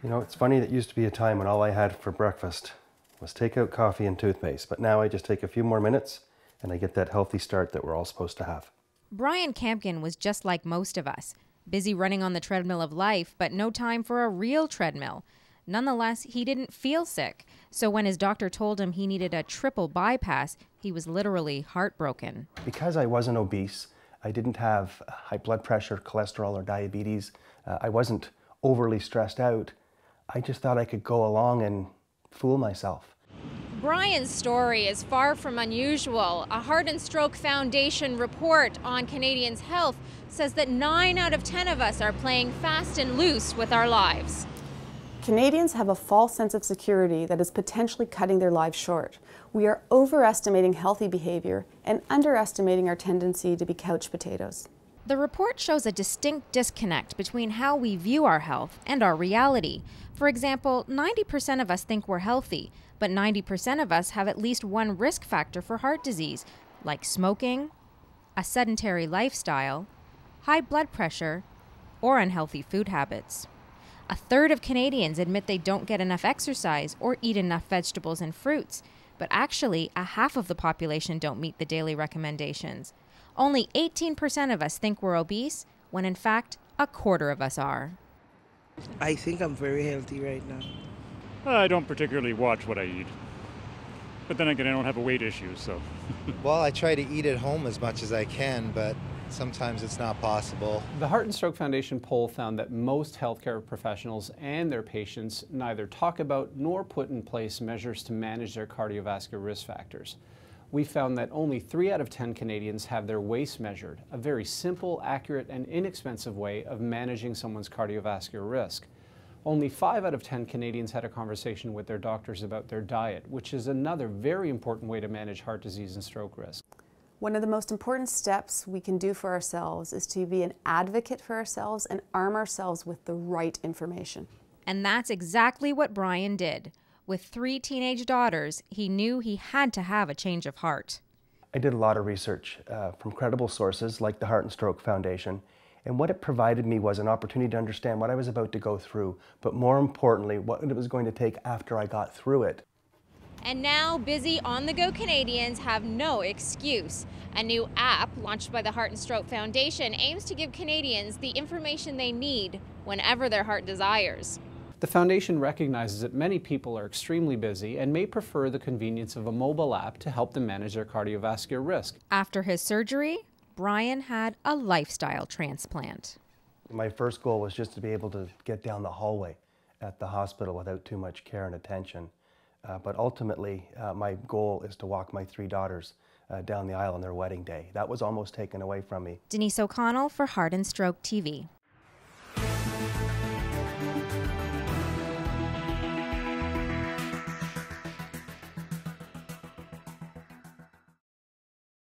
You know, it's funny, that used to be a time when all I had for breakfast was takeout coffee and toothpaste, but now I just take a few more minutes and I get that healthy start that we're all supposed to have. Brian Campkin was just like most of us, busy running on the treadmill of life, but no time for a real treadmill. Nonetheless, he didn't feel sick, so when his doctor told him he needed a triple bypass, he was literally heartbroken. Because I wasn't obese, I didn't have high blood pressure, cholesterol, or diabetes, I wasn't overly stressed out, I just thought I could go along and fool myself. Brian's story is far from unusual. A Heart and Stroke Foundation report on Canadians' health says that 9 out of 10 of us are playing fast and loose with our lives. Canadians have a false sense of security that is potentially cutting their lives short. We are overestimating healthy behavior and underestimating our tendency to be couch potatoes. The report shows a distinct disconnect between how we view our health and our reality. For example, 90% of us think we're healthy, but 90% of us have at least one risk factor for heart disease, like smoking, a sedentary lifestyle, high blood pressure, or unhealthy food habits. A third of Canadians admit they don't get enough exercise or eat enough vegetables and fruits, but actually a half of the population don't meet the daily recommendations. Only 18% of us think we're obese, when in fact, a quarter of us are. I think I'm very healthy right now. I don't particularly watch what I eat. But then again, I don't have a weight issue, so. Well, I try to eat at home as much as I can, but sometimes it's not possible. The Heart and Stroke Foundation poll found that most healthcare professionals and their patients neither talk about nor put in place measures to manage their cardiovascular risk factors. We found that only 3 out of 10 Canadians have their waist measured, a very simple, accurate, and inexpensive way of managing someone's cardiovascular risk. Only 5 out of 10 Canadians had a conversation with their doctors about their diet, which is another very important way to manage heart disease and stroke risk. One of the most important steps we can do for ourselves is to be an advocate for ourselves and arm ourselves with the right information. And that's exactly what Brian did. With 3 teenage daughters, he knew he had to have a change of heart. I did a lot of research from credible sources like the Heart and Stroke Foundation, and what it provided me was an opportunity to understand what I was about to go through, but more importantly, what it was going to take after I got through it. And now, busy on-the-go Canadians have no excuse. A new app launched by the Heart and Stroke Foundation aims to give Canadians the information they need whenever their heart desires. The foundation recognizes that many people are extremely busy and may prefer the convenience of a mobile app to help them manage their cardiovascular risk. After his surgery, Brian had a lifestyle transplant. My first goal was just to be able to get down the hallway at the hospital without too much care and attention. But ultimately, my goal is to walk my 3 daughters down the aisle on their wedding day. That was almost taken away from me. Denise O'Connell for Heart and Stroke TV.